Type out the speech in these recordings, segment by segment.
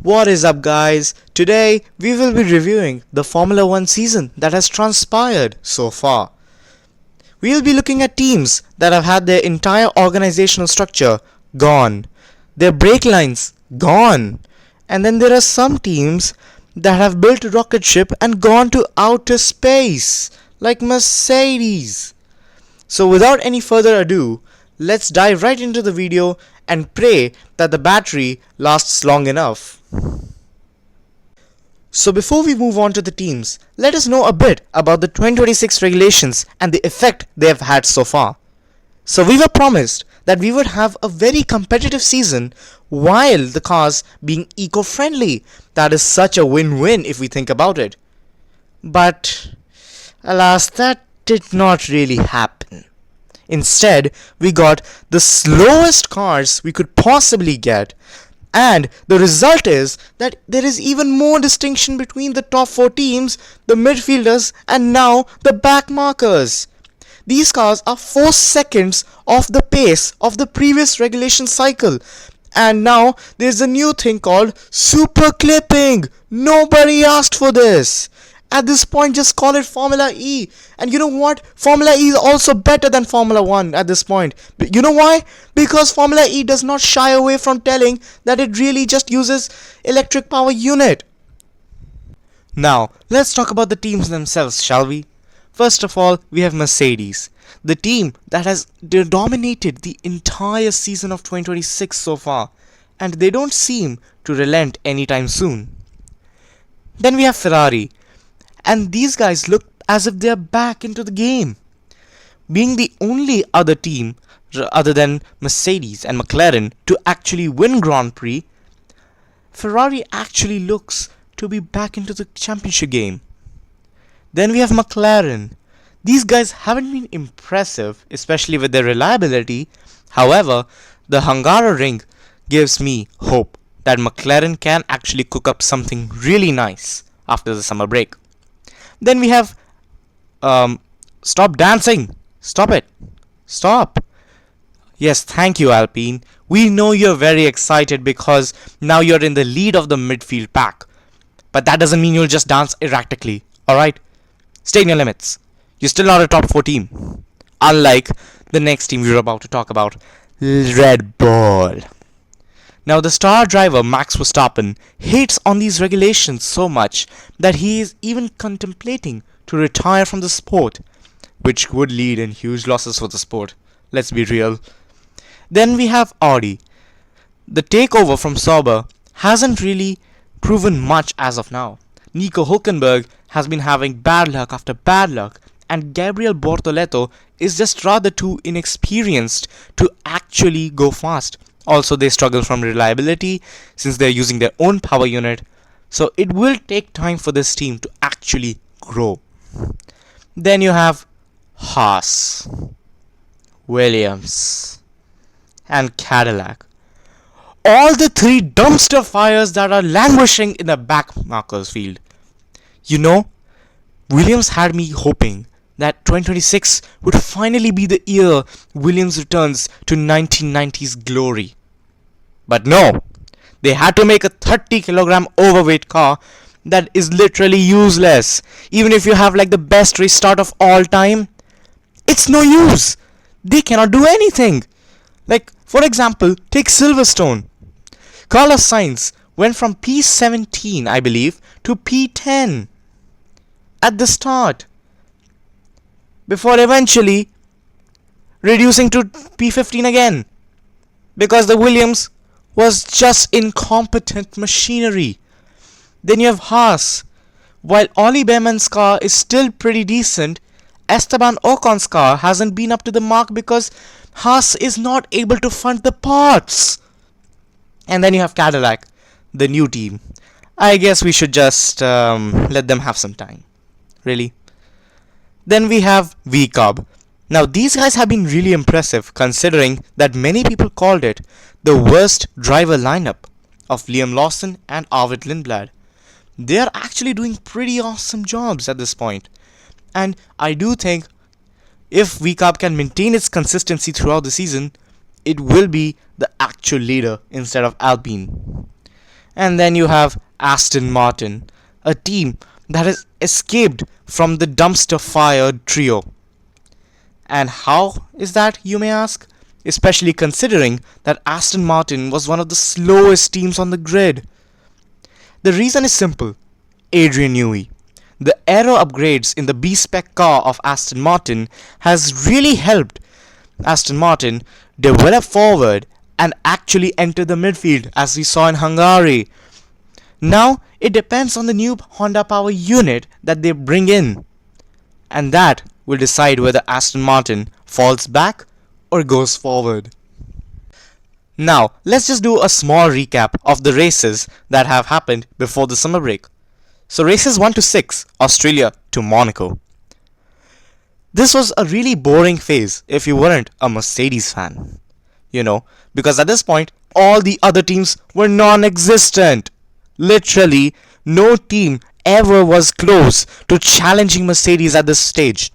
What is up, guys? Today we will be reviewing the Formula 1 season that has transpired so far. We will be looking at teams that have had their entire organizational structure gone, their brake lines gone, and then there are some teams that have built a rocket ship and gone to outer space, like Mercedes. So without any further ado, let's dive right into the video and pray that the battery lasts long enough. So before we move on to the teams, let us know a bit about the 2026 regulations and the effect they have had so far. So we were promised that we would have a very competitive season while the cars being eco-friendly. That is such a win-win if we think about it. But alas, that did not really happen. Instead, we got the slowest cars we could possibly get, and the result is that there is even more distinction between the top 4 teams, the midfielders, and now the back markers. These cars are 4 seconds off the pace of the previous regulation cycle, and now there's a new thing called super clipping. Nobody asked for this. At this point, just call it Formula E. And you know what? Formula E is also better than Formula 1 at this point. You know why? Because Formula E does not shy away from telling that it really just uses electric power unit. Now, let's talk about the teams themselves, shall we? First of all, we have Mercedes, the team that has dominated the entire season of 2026 so far, and they don't seem to relent anytime soon. Then we have Ferrari, and these guys look as if they're back into the game. Being the only other team other than Mercedes and McLaren to actually win Grand Prix, Ferrari actually looks to be back into the championship game. Then we have McLaren. These guys haven't been impressive, especially with their reliability. However, the Hungaroring gives me hope that McLaren can actually cook up something really nice after the summer break. Then we have stop dancing. Stop it. Stop. Yes, thank you, Alpine. We know you're very excited because now you're in the lead of the midfield pack. But that doesn't mean you'll just dance erratically. Alright? Stay in your limits. You're still not a top 4 team. Unlike the next team we're about to talk about, Red Bull. Now, the star driver Max Verstappen hates on these regulations so much that he is even contemplating to retire from the sport, which would lead in huge losses for the sport. Let's be real. Then we have Audi. The takeover from Sauber hasn't really proven much as of now. Nico Hülkenberg has been having bad luck after bad luck, and Gabriel Bortoleto is just rather too inexperienced to actually go fast. Also, they struggle from reliability since they're using their own power unit. So it will take time for this team to actually grow. Then you have Haas, Williams, and Cadillac. All the 3 dumpster fires that are languishing in the back markers field. You know, Williams had me hoping that 2026 would finally be the year Williams returns to 1990s glory. But no, they had to make a 30-kilogram overweight car that is literally useless. Even if you have like the best restart of all time, it's no use. They cannot do anything. Like, for example, take Silverstone. Carlos Sainz went from P17, I believe, to P10 at the start, before eventually reducing to P15 again, because the Williams was just incompetent machinery. Then you have Haas. While Ollie Behrman's car is still pretty decent, Esteban Ocon's car hasn't been up to the mark because Haas is not able to fund the parts. And then you have Cadillac, the new team. I guess we should just let them have some time. Really. Then we have VCub. Now, these guys have been really impressive considering that many people called it the worst driver lineup of Liam Lawson and Arvid Lindblad. They are actually doing pretty awesome jobs at this point. And I do think if VCub can maintain its consistency throughout the season, it will be the actual leader instead of Alpine. And then you have Aston Martin, a team that has escaped from the dumpster fire trio. And how is that, you may ask? Especially considering that Aston Martin was one of the slowest teams on the grid. The reason is simple: Adrian Newey. The aero upgrades in the B-spec car of Aston Martin has really helped Aston Martin develop forward and actually enter the midfield as we saw in Hungary. Now it depends on the new Honda Power unit that they bring in, and that will decide whether Aston Martin falls back or goes forward. Now let's just do a small recap of the races that have happened before the summer break. So races 1 to 6, Australia to Monaco. This was a really boring phase if you weren't a Mercedes fan. Because at this point, all the other teams were non-existent. Literally, no team ever was close to challenging Mercedes at this stage.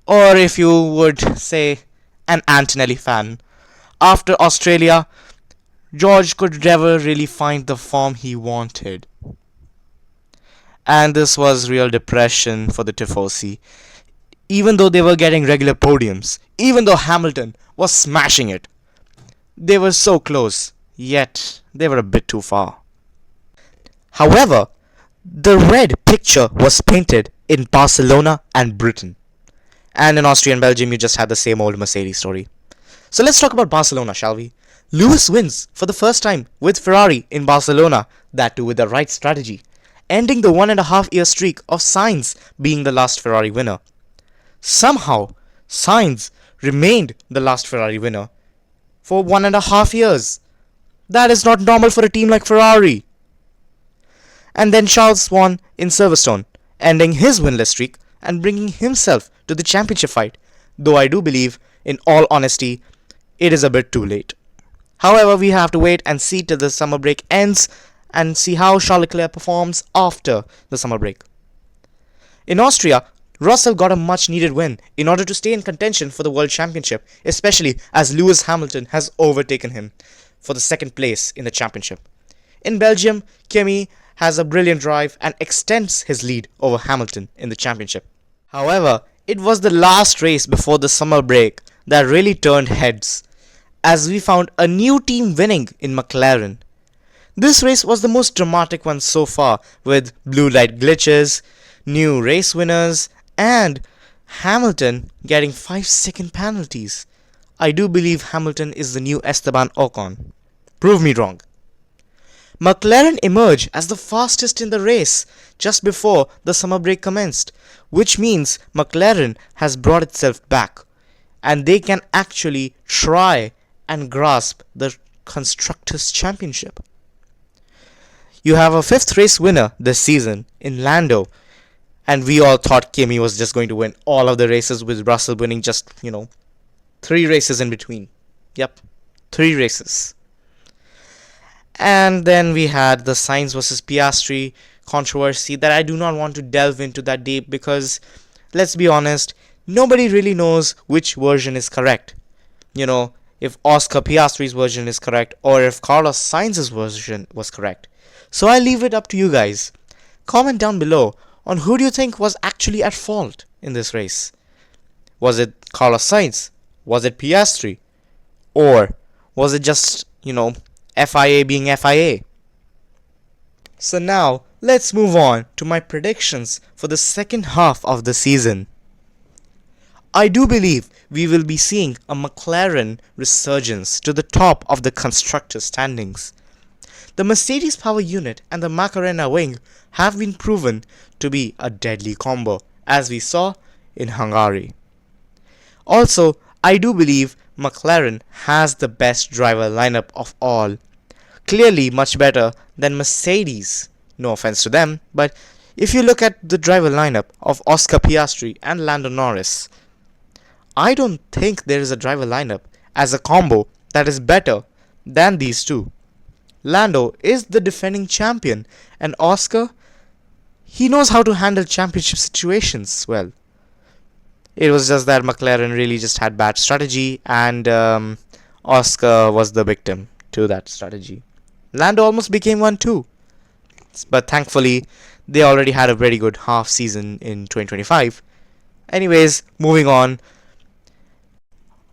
Or if you would say, an Antonelli fan. After Australia, George could never really find the form he wanted. And this was real depression for the Tifosi. Even though they were getting regular podiums, even though Hamilton was smashing it, they were so close, yet they were a bit too far. However, the red picture was painted in Barcelona and Britain. And in Austria and Belgium, you just had the same old Mercedes story. So let's talk about Barcelona, shall we? Lewis wins for the first time with Ferrari in Barcelona, that too with the right strategy, ending the 1.5-year streak of Sainz being the last Ferrari winner. Somehow, Sainz remained the last Ferrari winner for 1.5 years. That is not normal for a team like Ferrari. And then Charles won in Silverstone, ending his winless streak and bringing himself to the championship fight, though I do believe, in all honesty, it is a bit too late. However, we have to wait and see till the summer break ends and see how Charles Leclerc performs after the summer break. In Austria, Russell got a much needed win in order to stay in contention for the World Championship, especially as Lewis Hamilton has overtaken him for the second place in the championship. In Belgium, Kimi has a brilliant drive and extends his lead over Hamilton in the championship. However, it was the last race before the summer break that really turned heads, as we found a new team winning in McLaren. This race was the most dramatic one so far, with blue light glitches, new race winners, and Hamilton getting 5-second penalties. I do believe Hamilton is the new Esteban Ocon. Prove me wrong. McLaren emerged as the fastest in the race just before the summer break commenced, which means McLaren has brought itself back and they can actually try and grasp the Constructors' Championship. You have a 5th race winner this season in Lando, and we all thought Kimi was just going to win all of the races, with Russell winning just, 3 races in between. Yep, 3 races. And then we had the Sainz versus Piastri controversy that I do not want to delve into that deep, because, let's be honest, nobody really knows which version is correct. If Oscar Piastri's version is correct or if Carlos Sainz's version was correct. So I leave it up to you guys. Comment down below on who do you think was actually at fault in this race. Was it Carlos Sainz? Was it Piastri? Or was it just, FIA being FIA? So now, let's move on to my predictions for the second half of the season. I do believe we will be seeing a McLaren resurgence to the top of the constructors' standings. The Mercedes power unit and the Macarena wing have been proven to be a deadly combo, as we saw in Hungary. Also, I do believe McLaren has the best driver lineup of all. Clearly much better than Mercedes. No offense to them, but if you look at the driver lineup of Oscar Piastri and Lando Norris, I don't think there is a driver lineup as a combo that is better than these two. Lando is the defending champion, and Oscar, he knows how to handle championship situations well. It was just that McLaren really just had bad strategy, and Oscar was the victim to that strategy. Lando almost became one too. But thankfully, they already had a very good half season in 2025. Anyways, moving on.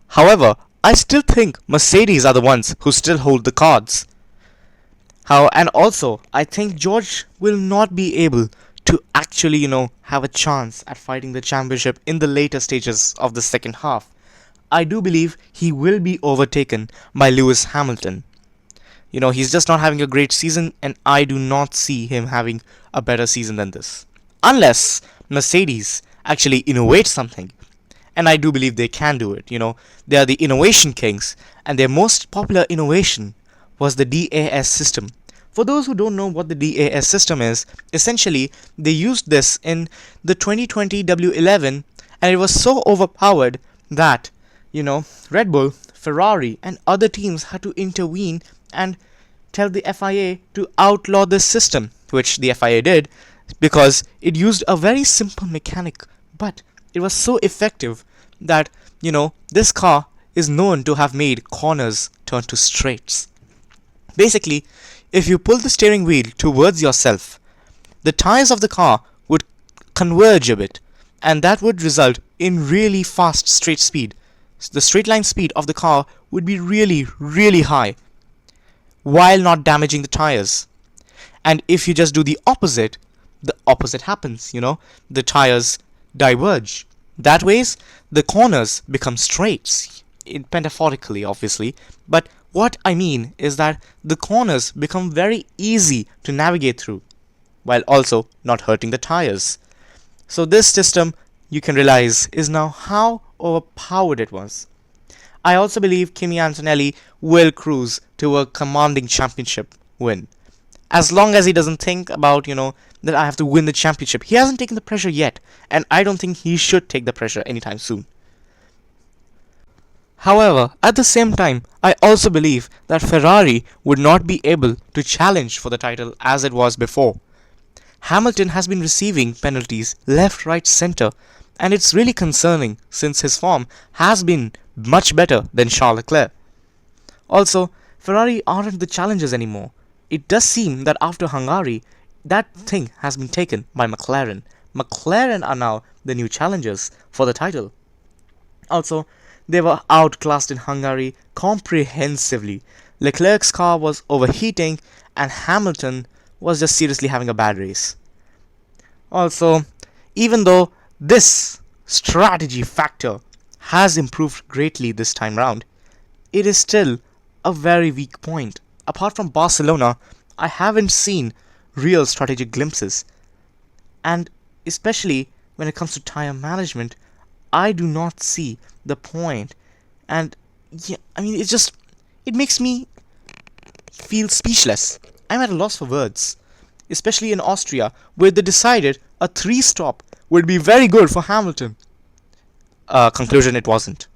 However, I still think Mercedes are the ones who still hold the cards. And also, I think George will not be able to actually, have a chance at fighting the championship in the later stages of the second half. I do believe he will be overtaken by Lewis Hamilton. He's just not having a great season, and I do not see him having a better season than this. Unless Mercedes actually innovates something. And I do believe they can do it. They are the innovation kings, and their most popular innovation was the DAS system. For those who don't know what the DAS system is, essentially they used this in the 2020 W11, and it was so overpowered that, Red Bull, Ferrari, and other teams had to intervene and tell the FIA to outlaw this system, which the FIA did because it used a very simple mechanic, but it was so effective that, this car is known to have made corners turn to straights. Basically, if you pull the steering wheel towards yourself, the tires of the car would converge a bit, and that would result in really fast straight speed. The straight line speed of the car would be really, really high, while not damaging the tires. And if you just do the opposite happens, the tires diverge. That ways, the corners become straights, metaphorically obviously, but what I mean is that the corners become very easy to navigate through, while also not hurting the tires. So this system, you can realize, is now how overpowered it was. I also believe Kimi Antonelli will cruise to a commanding championship win. As long as he doesn't think about, that I have to win the championship. He hasn't taken the pressure yet, and I don't think he should take the pressure anytime soon. However, at the same time, I also believe that Ferrari would not be able to challenge for the title as it was before. Hamilton has been receiving penalties left, right, center, and it's really concerning since his form has been much better than Charles Leclerc. Also, Ferrari aren't the challengers anymore. It does seem that after Hungary, that thing has been taken by McLaren. McLaren are now the new challengers for the title. Also, they were outclassed in Hungary comprehensively. Leclerc's car was overheating, and Hamilton was just seriously having a bad race. Also, even though this strategy factor has improved greatly this time round, it is still a very weak point. Apart from Barcelona, I haven't seen real strategic glimpses. And especially when it comes to tire management, I do not see the point. And yeah, it makes me feel speechless. I'm at a loss for words. Especially in Austria, where they decided a 3-stop would be very good for Hamilton. Conclusion, it wasn't.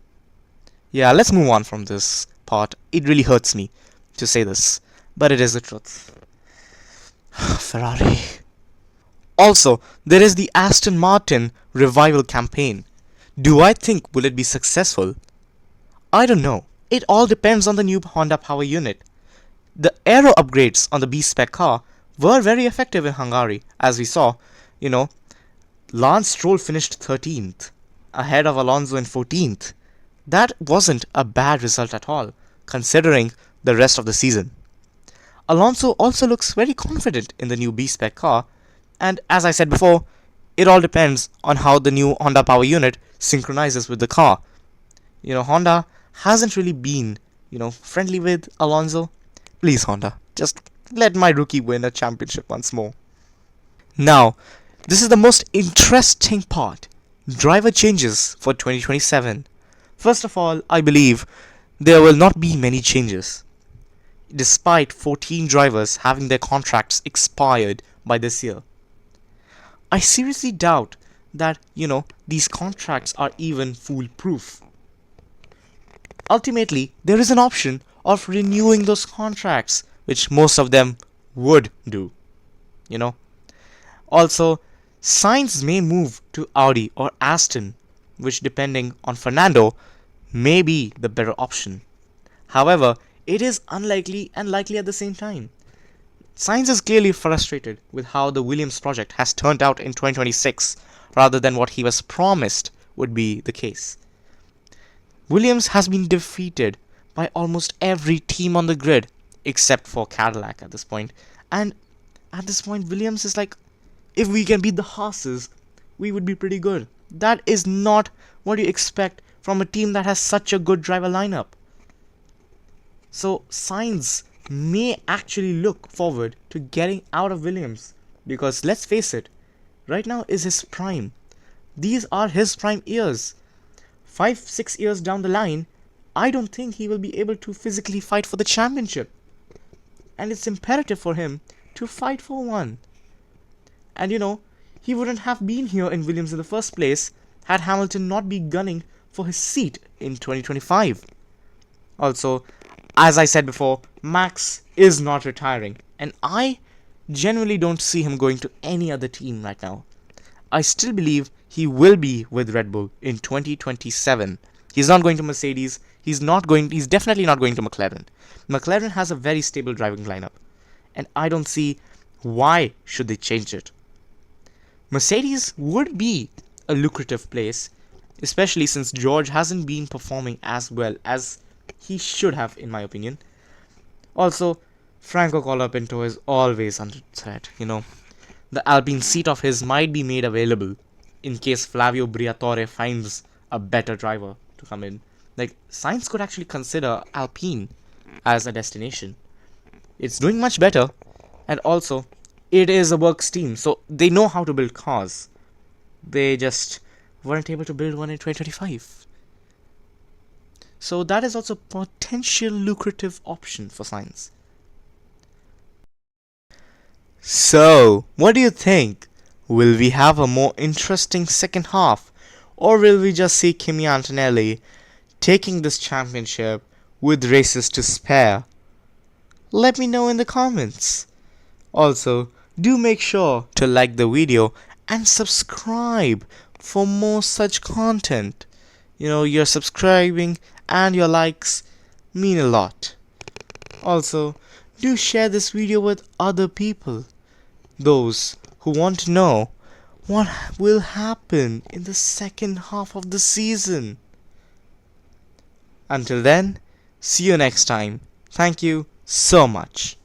Yeah, let's move on from this part. It really hurts me to say this, but it is the truth. Ferrari. Also, there is the Aston Martin revival campaign. Do I think will it be successful? I don't know. It all depends on the new Honda power unit. The aero upgrades on the B-spec car were very effective in Hungary, as we saw. Lance Stroll finished 13th, ahead of Alonso in 14th. That wasn't a bad result at all, considering the rest of the season. Alonso also looks very confident in the new B-spec car, and as I said before, it all depends on how the new Honda power unit synchronizes with the car. Honda hasn't really been, friendly with Alonso. Please, Honda, just let my rookie win a championship once more. Now, this is the most interesting part. Driver changes for 2027. First of all, I believe there will not be many changes, despite 14 drivers having their contracts expired by this year. I seriously doubt that, these contracts are even foolproof. Ultimately, there is an option of renewing those contracts, which most of them would do. Also, Sainz may move to Audi or Aston, which, depending on Fernando, may be the better option. However, it is unlikely and likely at the same time. Sainz is clearly frustrated with how the Williams project has turned out in 2026 rather than what he was promised would be the case. Williams has been defeated by almost every team on the grid except for Cadillac at this point. And at this point, Williams is like, if we can beat the Haas's, we would be pretty good. That is not what you expect from a team that has such a good driver lineup. So Sainz may actually look forward to getting out of Williams because let's face it, right now is his prime. These are his prime years. 5-6 years down the line, I don't think he will be able to physically fight for the championship. And it's imperative for him to fight for one. And he wouldn't have been here in Williams in the first place had Hamilton not be gunning for his seat in 2025. Also, as I said before, Max is not retiring, and I genuinely don't see him going to any other team right now. I still believe he will be with Red Bull in 2027. He's not going to Mercedes. He's definitely not going to McLaren. McLaren has a very stable driving lineup, and I don't see why should they change it. Mercedes would be a lucrative place, especially since George hasn't been performing as well as he should have, in my opinion. Also, Franco Colapinto is always under threat. The Alpine seat of his might be made available in case Flavio Briatore finds a better driver to come in. Like, Sainz could actually consider Alpine as a destination. It's doing much better, and also, it is a works team, so they know how to build cars. They just weren't able to build one in 2025. So that is also a potential lucrative option for Sainz. So, what do you think? Will we have a more interesting second half, or will we just see Kimi Antonelli taking this championship with races to spare? Let me know in the comments. Also, do make sure to like the video and subscribe for more such content. Your subscribing and your likes mean a lot. Also, do share this video with other people, those who want to know what will happen in the second half of the season. Until then, see you next time. Thank you so much.